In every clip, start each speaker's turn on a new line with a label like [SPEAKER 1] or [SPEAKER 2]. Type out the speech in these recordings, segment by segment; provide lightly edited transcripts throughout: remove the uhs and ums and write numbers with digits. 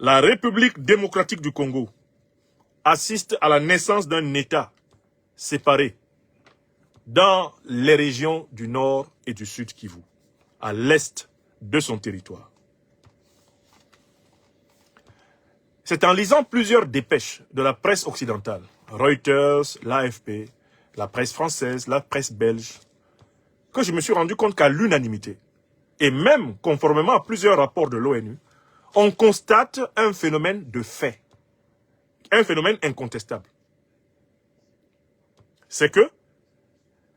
[SPEAKER 1] La République démocratique du Congo assiste à la naissance d'un État séparé dans les régions du Nord et du Sud Kivu, à l'est de son territoire. C'est en lisant plusieurs dépêches de la presse occidentale, Reuters, l'AFP, la presse française, la presse belge, que je me suis rendu compte qu'à l'unanimité, et même conformément à plusieurs rapports de l'ONU, on constate un phénomène de fait, un phénomène incontestable. C'est que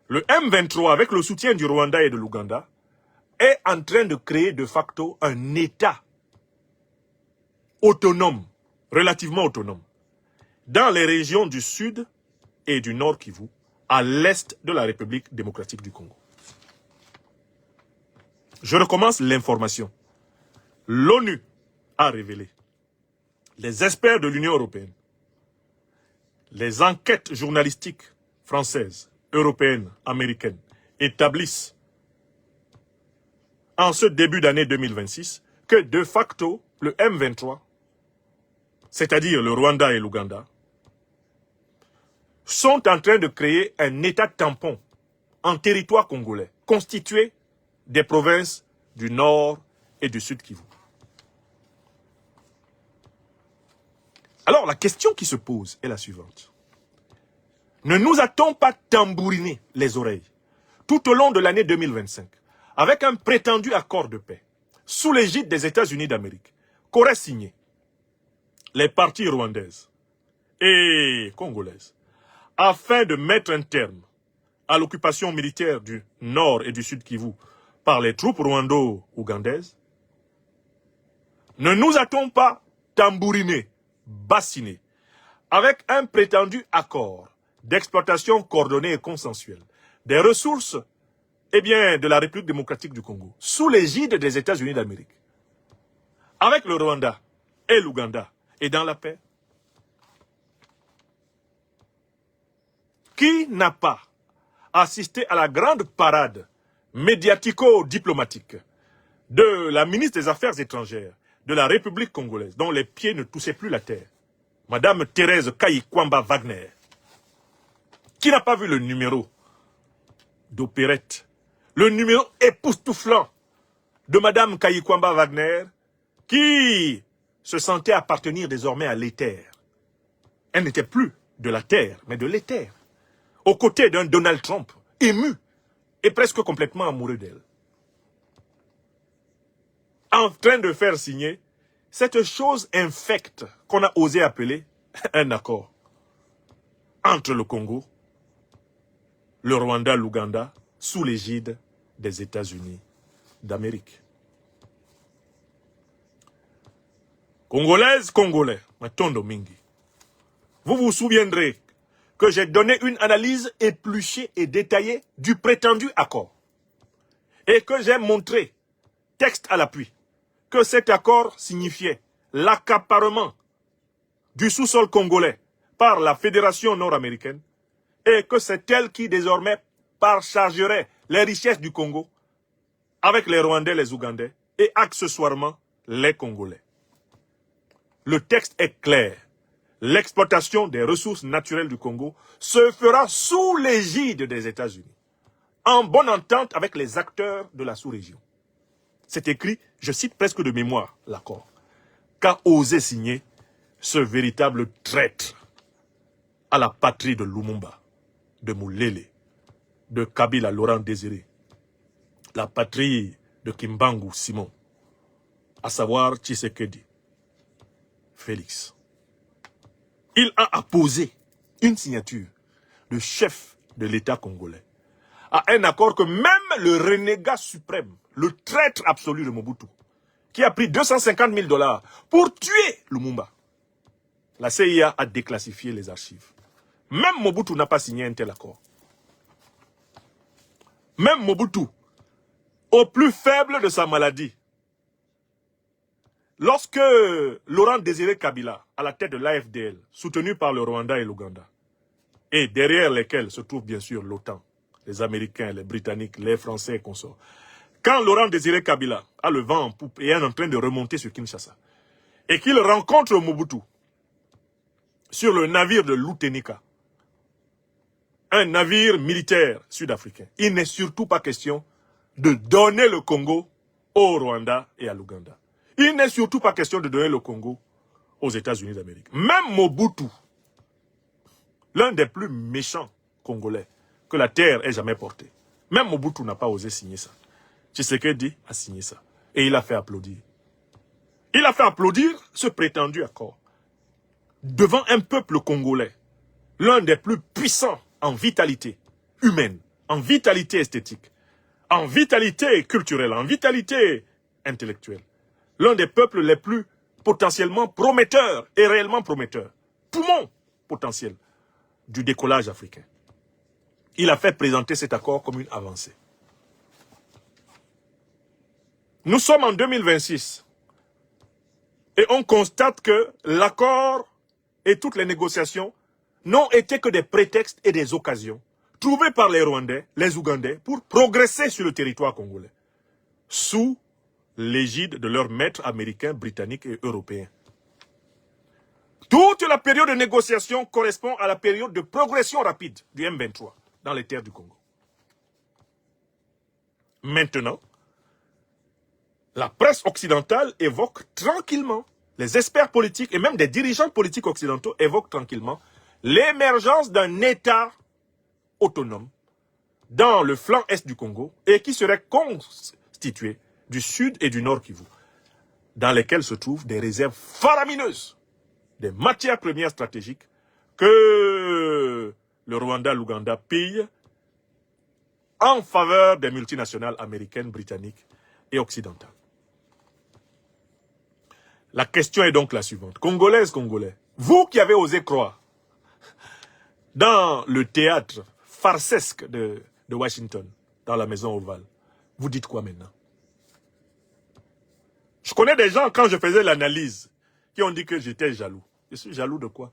[SPEAKER 1] le M23, avec le soutien du Rwanda et de l'Ouganda, est en train de créer de facto un État autonome, relativement autonome, dans les régions du Sud et du Nord Kivu, à l'est de la République démocratique du Congo. Je recommence l'information. L'ONU a révélé, les experts de l'Union européenne, les enquêtes journalistiques françaises, européennes, américaines, établissent en ce début d'année 2026 que de facto, le M23, c'est-à-dire le Rwanda et l'Ouganda, sont en train de créer un État tampon en territoire congolais, constitué des provinces du Nord et du Sud Kivu. Alors, la question qui se pose est la suivante. Ne nous a-t-on pas tambouriné les oreilles tout au long de l'année 2025 avec un prétendu accord de paix sous l'égide des États-Unis d'Amérique qu'auraient signé les parties rwandaises et congolaises afin de mettre un terme à l'occupation militaire du Nord et du Sud Kivu par les troupes rwando-ougandaises? Ne nous a-t-on pas tambouriné, bassiné, avec un prétendu accord d'exploitation coordonnée et consensuelle des ressources de la République démocratique du Congo, sous l'égide des États-Unis d'Amérique, avec le Rwanda et l'Ouganda, et dans la paix? Qui n'a pas assisté à la grande parade médiatico-diplomatique de la ministre des Affaires étrangères de la République congolaise, dont les pieds ne touchaient plus la terre, Madame Thérèse Kayikwamba Wagner? Qui n'a pas vu le numéro d'opérette, le numéro époustouflant de Madame Kayikwamba Wagner, qui se sentait appartenir désormais à l'éther? Elle n'était plus de la terre, mais de l'éther, aux côtés d'un Donald Trump ému et presque complètement amoureux d'elle, en train de faire signer cette chose infecte qu'on a osé appeler un accord entre le Congo, le Rwanda, l'Ouganda, sous l'égide des États-Unis d'Amérique. Congolaises, Congolais, Matondo Mingi, vous vous souviendrez que j'ai donné une analyse épluchée et détaillée du prétendu accord et que j'ai montré, texte à l'appui, que cet accord signifiait l'accaparement du sous-sol congolais par la Fédération nord-américaine et que c'est elle qui désormais parchargerait les richesses du Congo avec les Rwandais, les Ougandais et accessoirement les Congolais. Le texte est clair. L'exploitation des ressources naturelles du Congo se fera sous l'égide des États-Unis, en bonne entente avec les acteurs de la sous-région. C'est écrit, je cite presque de mémoire l'accord, qu'a osé signer ce véritable traître à la patrie de Lumumba, de Moulele, de Kabila Laurent Désiré, la patrie de Kimbangu Simon, à savoir Tshisekedi Félix. Il a apposé une signature de chef de l'État congolais à un accord que même le renégat suprême, le traître absolu de Mobutu, qui a pris 250 000 $ pour tuer Lumumba, la CIA a déclassifié les archives. Même Mobutu n'a pas signé un tel accord. Même Mobutu, au plus faible de sa maladie, lorsque Laurent Désiré Kabila, à la tête de l'AFDL, soutenu par le Rwanda et l'Ouganda, et derrière lesquels se trouve bien sûr l'OTAN, les Américains, les Britanniques, les Français et consorts, quand Laurent Désiré Kabila a le vent en poupe et est en train de remonter sur Kinshasa, et qu'il rencontre Mobutu sur le navire de l'Outenika, un navire militaire sud-africain, il n'est surtout pas question de donner le Congo au Rwanda et à l'Ouganda. Il n'est surtout pas question de donner le Congo aux États-Unis d'Amérique. Même Mobutu, l'un des plus méchants Congolais que la terre ait jamais porté, même Mobutu n'a pas osé signer ça. Tshisekedi a signé ça. Et il a fait applaudir. Il a fait applaudir ce prétendu accord devant un peuple congolais, l'un des plus puissants en vitalité humaine, en vitalité esthétique, en vitalité culturelle, en vitalité intellectuelle. L'un des peuples les plus potentiellement prometteurs et réellement prometteurs. Poumon potentiel du décollage africain. Il a fait présenter cet accord comme une avancée. Nous sommes en 2026 et on constate que l'accord et toutes les négociations n'ont été que des prétextes et des occasions trouvés par les Rwandais, les Ougandais pour progresser sur le territoire congolais sous l'égide de leurs maîtres américains, britanniques et européens. Toute la période de négociation correspond à la période de progression rapide du M23 dans les terres du Congo. Maintenant, la presse occidentale évoque tranquillement, les experts politiques et même des dirigeants politiques occidentaux évoquent tranquillement l'émergence d'un État autonome dans le flanc est du Congo et qui serait constitué du sud et du nord Kivu, dans lesquels se trouvent des réserves faramineuses, des matières premières stratégiques que le Rwanda, l'Ouganda pillent en faveur des multinationales américaines, britanniques et occidentales. La question est donc la suivante. Congolaises, Congolais, vous qui avez osé croire dans le théâtre farcesque de Washington, dans la maison ovale, vous dites quoi maintenant? Je connais des gens, quand je faisais l'analyse, qui ont dit que j'étais jaloux. Je suis jaloux de quoi?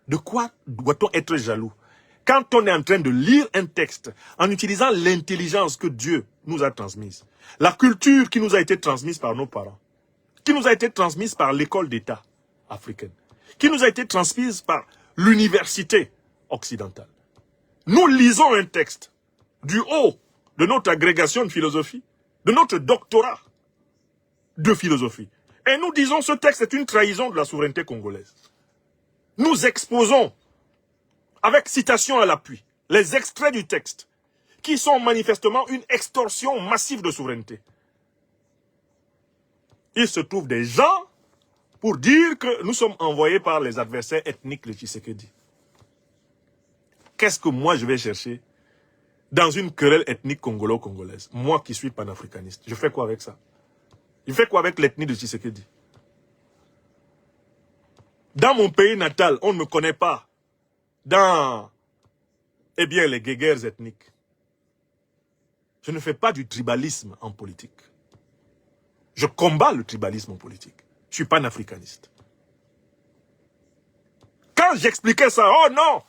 [SPEAKER 1] De quoi doit-on être jaloux? Quand on est en train de lire un texte, en utilisant l'intelligence que Dieu nous a transmise, la culture qui nous a été transmise par nos parents, qui nous a été transmise par l'école d'État africaine, qui nous a été transmise par l'université occidentale. Nous lisons un texte du haut de notre agrégation de philosophie, de notre doctorat de philosophie. Et nous disons ce texte est une trahison de la souveraineté congolaise. Nous exposons, avec citation à l'appui, les extraits du texte, qui sont manifestement une extorsion massive de souveraineté. Il se trouve des gens pour dire que nous sommes envoyés par les adversaires ethniques de Tshisekedi. Qu'est-ce que moi je vais chercher dans une querelle ethnique congolo-congolaise? Moi qui suis panafricaniste, je fais quoi avec ça? Je fais quoi avec l'ethnie de Tshisekedi? Dans mon pays natal, on ne me connaît pas dans, les guéguerres ethniques. Je ne fais pas du tribalisme en politique. Je combats le tribalisme en politique. Je suis panafricaniste. Quand j'expliquais ça, oh non,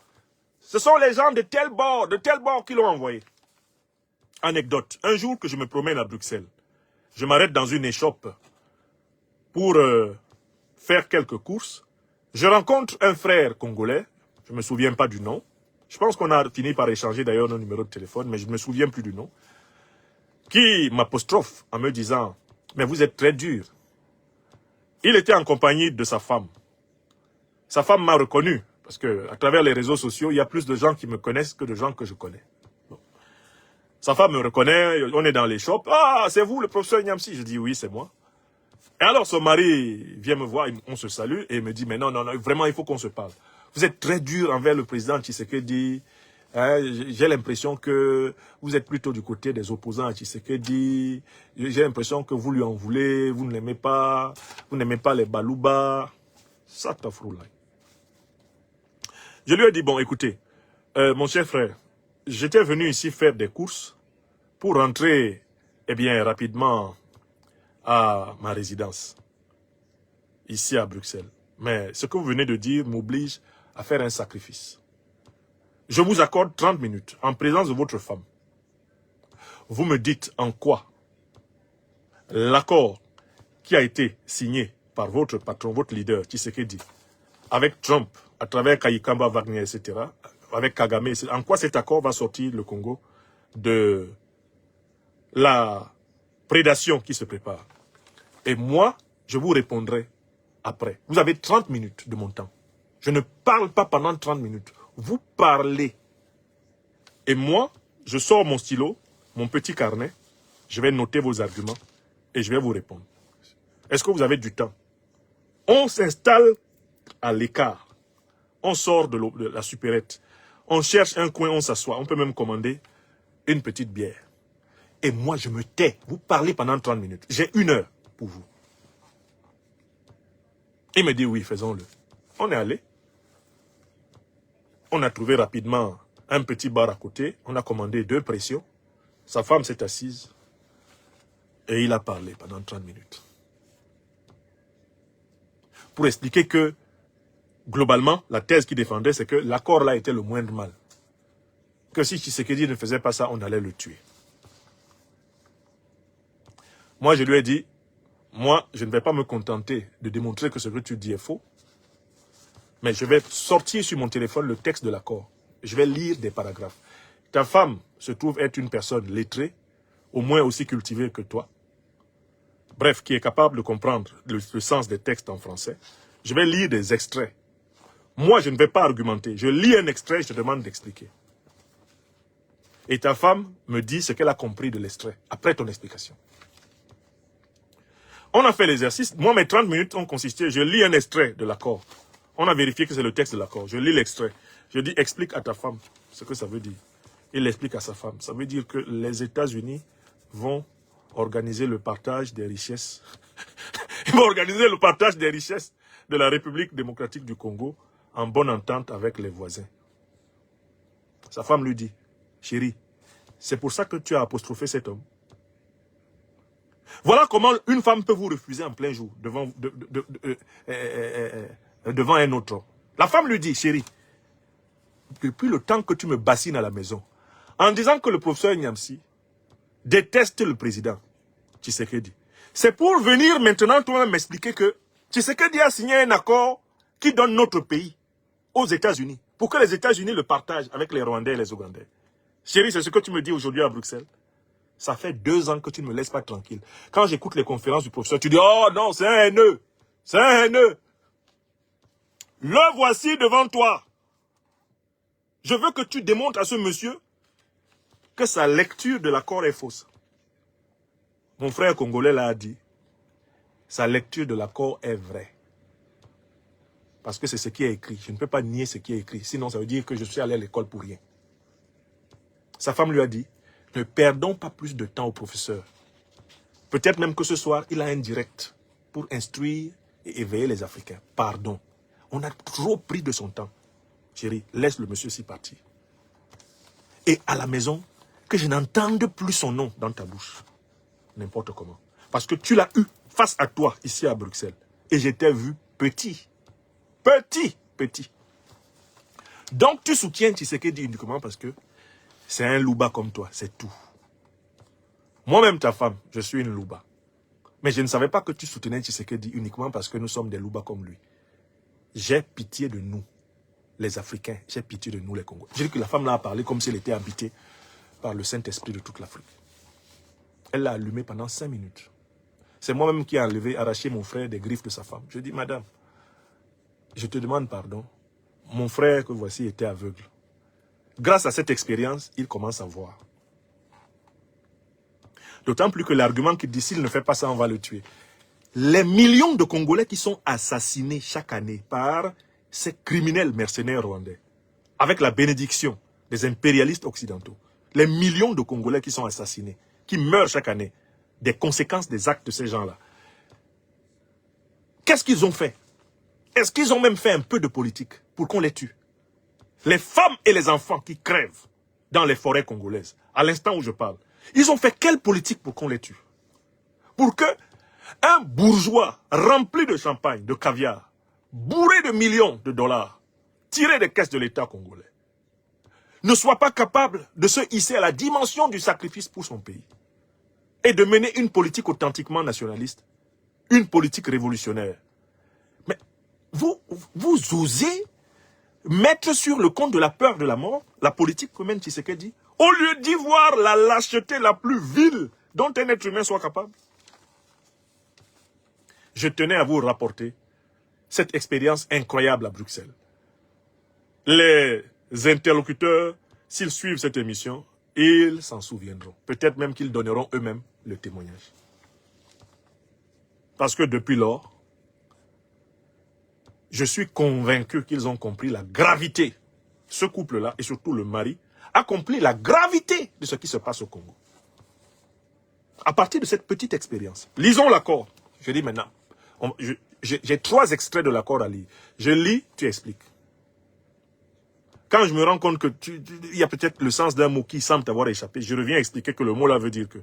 [SPEAKER 1] ce sont les gens de tel bord qui l'ont envoyé. Anecdote, un jour que je me promène à Bruxelles, je m'arrête dans une échoppe pour faire quelques courses. Je rencontre un frère congolais, je ne me souviens pas du nom. Je pense qu'on a fini par échanger d'ailleurs nos numéros de téléphone, mais je ne me souviens plus du nom. Qui m'apostrophe en me disant, mais vous êtes très dur. Il était en compagnie de sa femme. Sa femme m'a reconnu, parce que à travers les réseaux sociaux, il y a plus de gens qui me connaissent que de gens que je connais. Bon. Sa femme me reconnaît, on est dans les shops. Ah, c'est vous le professeur Nyamsi? Je dis oui, c'est moi. Et alors son mari vient me voir, on se salue et me dit, mais non, vraiment il faut qu'on se parle. Vous êtes très dur envers le président Tshisekedi. Hein, j'ai l'impression que vous êtes plutôt du côté des opposants à Tshisekedi. J'ai l'impression que vous lui en voulez, vous ne l'aimez pas, vous n'aimez pas les balouba. Ça t'affroule. Je lui ai dit, bon écoutez, mon cher frère, j'étais venu ici faire des courses pour rentrer rapidement à ma résidence, ici à Bruxelles. Mais ce que vous venez de dire m'oblige à faire un sacrifice. Je vous accorde 30 minutes en présence de votre femme. Vous me dites en quoi l'accord qui a été signé par votre patron, votre leader, Tshisekedi, avec Trump, à travers Kayikamba, Wagner, etc., avec Kagame, en quoi cet accord va sortir le Congo de la prédation qui se prépare? Et moi, je vous répondrai après. Vous avez 30 minutes de mon temps. Je ne parle pas pendant 30 minutes. Vous parlez. Et moi, je sors mon stylo, mon petit carnet, je vais noter vos arguments et je vais vous répondre. Est-ce que vous avez du temps? On s'installe à l'écart. On sort de la supérette. On cherche un coin, on s'assoit. On peut même commander une petite bière. Et moi, je me tais. Vous parlez pendant 30 minutes. J'ai 1 heure pour vous. Il me dit oui, faisons-le. On est allé. On a trouvé rapidement un petit bar à côté. On a commandé 2 pressions. Sa femme s'est assise. Et il a parlé pendant 30 minutes. Pour expliquer que, globalement, la thèse qu'il défendait, c'est que l'accord là était le moindre mal. Que si Tshisekedi ne faisait pas ça, on allait le tuer. Moi, je lui ai dit, moi, je ne vais pas me contenter de démontrer que ce que tu dis est faux, mais je vais sortir sur mon téléphone le texte de l'accord. Je vais lire des paragraphes. Ta femme se trouve être une personne lettrée, au moins aussi cultivée que toi. Bref, qui est capable de comprendre le sens des textes en français. Je vais lire des extraits. Moi, je ne vais pas argumenter. Je lis un extrait, je te demande d'expliquer. Et ta femme me dit ce qu'elle a compris de l'extrait, après ton explication. On a fait l'exercice. Moi, mes 30 minutes ont consisté, je lis un extrait de l'accord. On a vérifié que c'est le texte de l'accord. Je lis l'extrait. Je dis, explique à ta femme ce que ça veut dire. Il explique à sa femme. Ça veut dire que les États-Unis vont organiser le partage des richesses. Ils vont organiser le partage des richesses de la République démocratique du Congo en bonne entente avec les voisins. Sa femme lui dit, chérie, c'est pour ça que tu as apostrophé cet homme. Voilà comment une femme peut vous refuser en plein jour devant, devant un autre homme. La femme lui dit, chérie, depuis le temps que tu me bassines à la maison, en disant que le professeur Nyamsi déteste le président Tshisekedi, c'est pour venir maintenant toi-même m'expliquer que Tshisekedi a signé un accord qui donne notre pays aux États-Unis, pour que les États-Unis le partagent avec les Rwandais et les Ougandais. Chérie, c'est ce que tu me dis aujourd'hui à Bruxelles. Ça fait 2 ans que tu ne me laisses pas tranquille. Quand j'écoute les conférences du professeur, tu dis, oh non, c'est un haineux. C'est un haineux. Le voici devant toi. Je veux que tu démontres à ce monsieur que sa lecture de l'accord est fausse. Mon frère congolais l'a dit. Sa lecture de l'accord est vraie. Parce que c'est ce qui est écrit. Je ne peux pas nier ce qui est écrit. Sinon, ça veut dire que je suis allé à l'école pour rien. Sa femme lui a dit, ne perdons pas plus de temps au professeur. Peut-être même que ce soir, il a un direct pour instruire et éveiller les Africains. Pardon. On a trop pris de son temps. Chérie, laisse le monsieur s'y partir. Et à la maison, que je n'entende plus son nom dans ta bouche. N'importe comment. Parce que tu l'as eu face à toi, ici à Bruxelles. Et je t'ai vu petit. Petit. Donc tu soutiens Tshisekedi uniquement parce que c'est un louba comme toi, c'est tout. Moi-même, ta femme, je suis une louba. Mais je ne savais pas que tu soutenais Tshisekedi uniquement parce que nous sommes des loubas comme lui. J'ai pitié de nous, les Africains. J'ai pitié de nous, les Congolais. J'ai dit que la femme là a parlé comme si elle était habitée par le Saint-Esprit de toute l'Afrique. Elle l'a allumé pendant 5 minutes. C'est moi-même qui ai arraché mon frère des griffes de sa femme. Je dis, madame, je te demande pardon. Mon frère que voici était aveugle. Grâce à cette expérience, il commence à voir. D'autant plus que l'argument qui dit, s'il ne fait pas ça, on va le tuer. Les millions de Congolais qui sont assassinés chaque année par ces criminels mercenaires rwandais, avec la bénédiction des impérialistes occidentaux, les millions de Congolais qui sont assassinés, qui meurent chaque année, des conséquences des actes de ces gens-là. Qu'est-ce qu'ils ont fait? Est-ce qu'ils ont même fait un peu de politique pour qu'on les tue? Les femmes et les enfants qui crèvent dans les forêts congolaises, à l'instant où je parle, ils ont fait quelle politique pour qu'on les tue? Pour que un bourgeois rempli de champagne, de caviar, bourré de millions de dollars, tiré des caisses de l'État congolais, ne soit pas capable de se hisser à la dimension du sacrifice pour son pays et de mener une politique authentiquement nationaliste une politique révolutionnaire. Mais vous osez mettre sur le compte de la peur de la mort la politique que mène Tshisekedi, au lieu d'y voir la lâcheté la plus vile dont un être humain soit capable. Je tenais à vous rapporter cette expérience incroyable à Bruxelles. Les interlocuteurs, s'ils suivent cette émission, ils s'en souviendront. Peut-être même qu'ils donneront eux-mêmes le témoignage. Parce que depuis lors, je suis convaincu qu'ils ont compris la gravité. Ce couple-là, et surtout le mari, a compris la gravité de ce qui se passe au Congo. À partir de cette petite expérience. Lisons l'accord. Je dis maintenant, j'ai 3 extraits de l'accord à lire. Je lis, tu expliques. Quand je me rends compte que il y a peut-être le sens d'un mot qui semble t'avoir échappé, je reviens expliquer que le mot là veut dire que...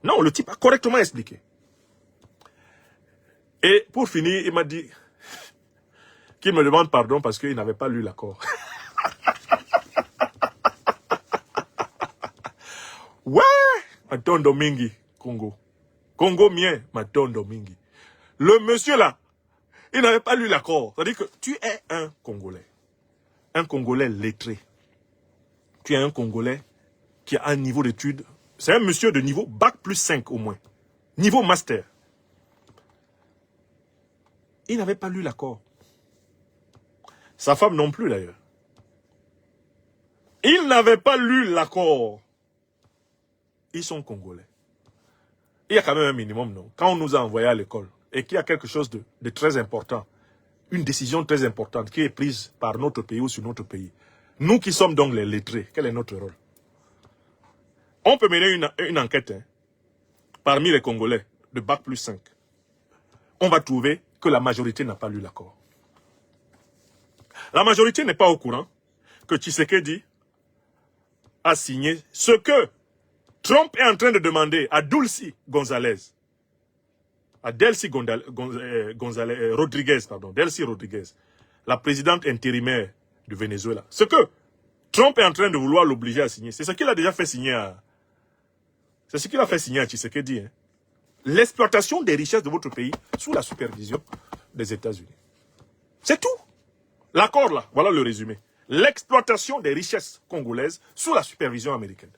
[SPEAKER 1] Non, le type a correctement expliqué. Et pour finir, il m'a dit qu'il me demande pardon parce qu'il n'avait pas lu l'accord. Ouais, Matondo Mingi, Congo. Congo mien, Matondo Mingi. Le monsieur là, il n'avait pas lu l'accord. C'est-à-dire que tu es un Congolais. Un Congolais lettré. Tu es un Congolais qui a un niveau d'études. C'est un monsieur de niveau bac plus 5 au moins. Niveau master. Il n'avait pas lu l'accord. Sa femme non plus d'ailleurs. Ils n'avaient pas lu l'accord. Ils sont Congolais. Il y a quand même un minimum, non? Quand on nous a envoyés à l'école et qu'il y a quelque chose de très important, une décision très importante qui est prise par notre pays ou sur notre pays, nous qui sommes donc les lettrés, quel est notre rôle? On peut mener une enquête parmi les Congolais de bac plus 5. On va trouver que la majorité n'a pas lu l'accord. La majorité n'est pas au courant que Tshisekedi a signé ce que Trump est en train de demander à Delcy Rodriguez, la présidente intérimaire du Venezuela. Ce que Trump est en train de vouloir l'obliger à signer, c'est ce qu'il a déjà fait signer à... C'est ce qu'il a fait signer à Tshisekedi. L'exploitation des richesses de votre pays sous la supervision des États-Unis. C'est tout. L'accord là, voilà le résumé. L'exploitation des richesses congolaises sous la supervision américaine.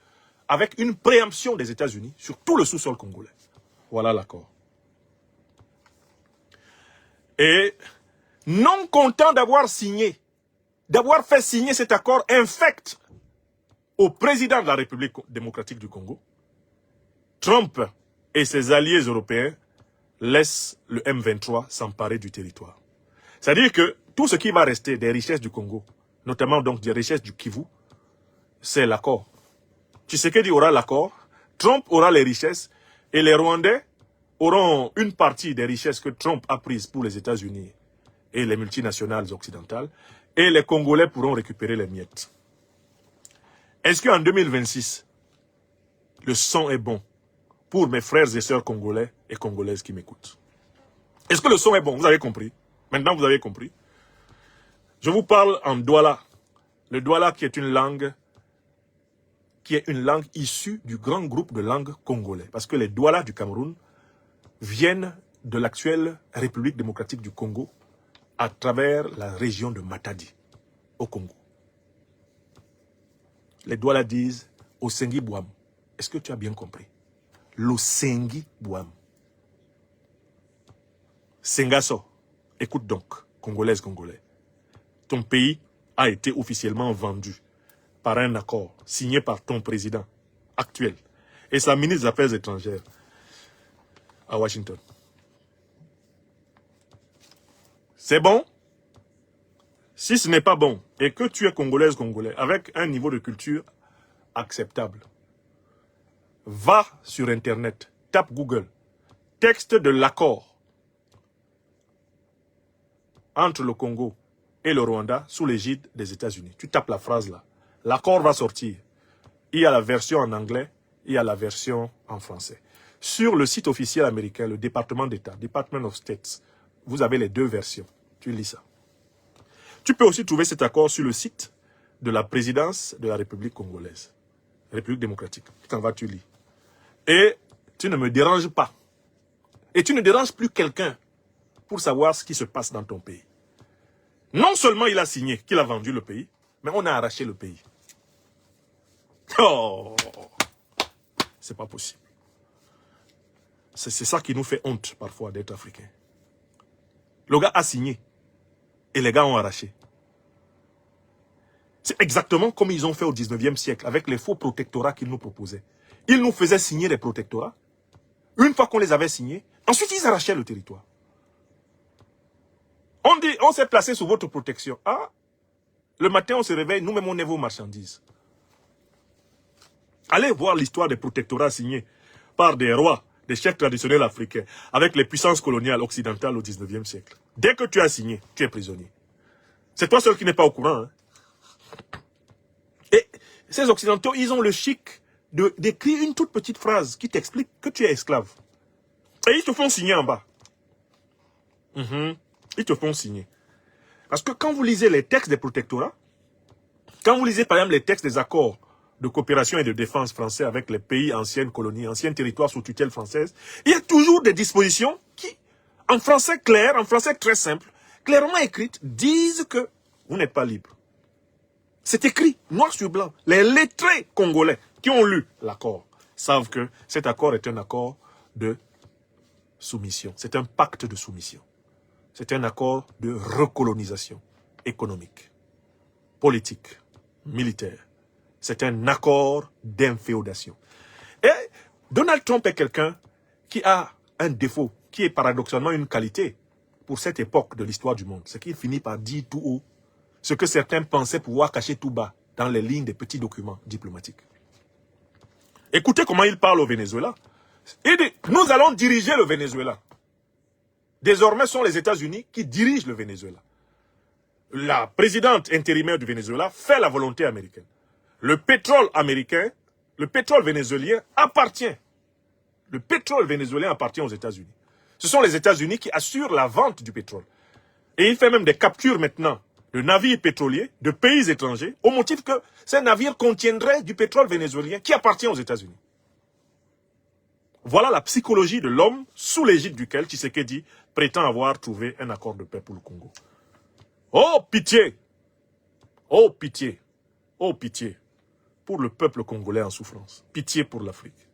[SPEAKER 1] Avec une préemption des États-Unis sur tout le sous-sol congolais. Voilà l'accord. Et non content d'avoir signé, d'avoir fait signer cet accord infect au président de la République démocratique du Congo, Trump et ses alliés européens laissent le M23 s'emparer du territoire. C'est-à-dire que tout ce qui va rester des richesses du Congo, notamment donc des richesses du Kivu, c'est l'accord. Tshisekedi aura l'accord, Trump aura les richesses, et les Rwandais auront une partie des richesses que Trump a prises pour les États-Unis et les multinationales occidentales, et les Congolais pourront récupérer les miettes. Est-ce qu'en 2026, le son est bon pour mes frères et sœurs congolais et congolaises qui m'écoutent? Est-ce que le son est bon? Vous avez compris? Maintenant, vous avez compris. Je vous parle en Douala. Le Douala qui est une langue issue du grand groupe de langues congolais. Parce que les Douala du Cameroun viennent de l'actuelle République démocratique du Congo à travers la région de Matadi, au Congo. Les Douala disent Osengi Bouam. Est-ce que tu as bien compris? L'Osengi Bouam. Sengaso, écoute donc, Congolaise, Congolais. Ton pays a été officiellement vendu par un accord signé par ton président actuel et sa ministre des Affaires étrangères à Washington. C'est bon? Si ce n'est pas bon et que tu es Congolaise, Congolais, avec un niveau de culture acceptable, va sur Internet, tape Google, texte de l'accord entre le Congo et le Rwanda sous l'égide des États-Unis. Tu tapes la phrase là. L'accord va sortir. Il y a la version en anglais, il y a la version en français. Sur le site officiel américain, le département d'État, Department of States, vous avez les deux versions. Tu lis ça. Tu peux aussi trouver cet accord sur le site de la présidence de la République congolaise. République démocratique. Tu t'en vas, tu lis. Et tu ne me déranges pas. Et tu ne déranges plus quelqu'un pour savoir ce qui se passe dans ton pays. Non seulement il a signé qu'il a vendu le pays, mais on a arraché le pays. Oh, c'est pas possible. C'est ça qui nous fait honte parfois d'être africains. Le gars a signé et les gars ont arraché. C'est exactement comme ils ont fait au 19e siècle avec les faux protectorats qu'ils nous proposaient. Ils nous faisaient signer les protectorats. Une fois qu'on les avait signés, ensuite ils arrachaient le territoire. On dit, on s'est placé sous votre protection. Ah, le matin on se réveille, nous-mêmes on est vos marchandises. Allez voir l'histoire des protectorats signés par des rois, des chefs traditionnels africains, avec les puissances coloniales occidentales au 19e siècle. Dès que tu as signé, tu es prisonnier. C'est toi seul qui n'es pas au courant. Hein? Et ces occidentaux, ils ont le chic d'écrire une toute petite phrase qui t'explique que tu es esclave. Et ils te font signer en bas. Ils te font signer. Parce que quand vous lisez les textes des protectorats, quand vous lisez par exemple les textes des accords de coopération et de défense français avec les pays anciennes colonies, anciens territoires sous tutelle française, il y a toujours des dispositions qui, en français clair, en français très simple, clairement écrites, disent que vous n'êtes pas libre. C'est écrit, noir sur blanc. Les lettrés congolais qui ont lu l'accord savent que cet accord est un accord de soumission. C'est un pacte de soumission. C'est un accord de recolonisation économique, politique, militaire. C'est un accord d'inféodation. Et Donald Trump est quelqu'un qui a un défaut, qui est paradoxalement une qualité pour cette époque de l'histoire du monde. C'est qu'il finit par dire tout haut ce que certains pensaient pouvoir cacher tout bas dans les lignes des petits documents diplomatiques. Écoutez comment il parle au Venezuela. Il dit, nous allons diriger le Venezuela. Désormais, ce sont les États-Unis qui dirigent le Venezuela. La présidente intérimaire du Venezuela fait la volonté américaine. Le pétrole américain, le pétrole vénézuélien appartient. Le pétrole vénézuélien appartient aux États-Unis. Ce sont les États-Unis qui assurent la vente du pétrole. Et il fait même des captures maintenant de navires pétroliers de pays étrangers au motif que ces navires contiendraient du pétrole vénézuélien qui appartient aux États-Unis. Voilà la psychologie de l'homme sous l'égide duquel Tshisekedi prétend avoir trouvé un accord de paix pour le Congo. Oh pitié! Oh pitié! Oh pitié pour le peuple congolais en souffrance. Pitié pour l'Afrique.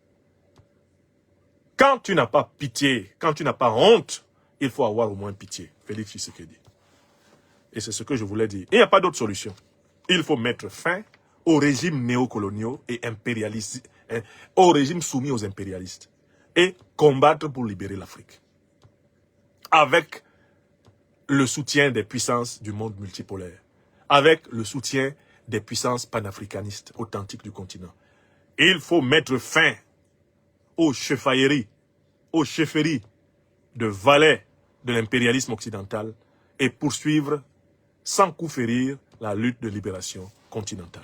[SPEAKER 1] Quand tu n'as pas pitié, quand tu n'as pas honte, il faut avoir au moins pitié. Félix Tshisekedi. Et c'est ce que je voulais dire. Il n'y a pas d'autre solution. Il faut mettre fin aux régimes néocoloniaux et impérialistes, aux régimes soumis aux impérialistes. Et combattre pour libérer l'Afrique. Avec le soutien des puissances du monde multipolaire. Avec le soutien des puissances panafricanistes authentiques du continent. Il faut mettre fin aux chefferieries de valets de l'impérialisme occidental et poursuivre sans coup férir la lutte de libération continentale.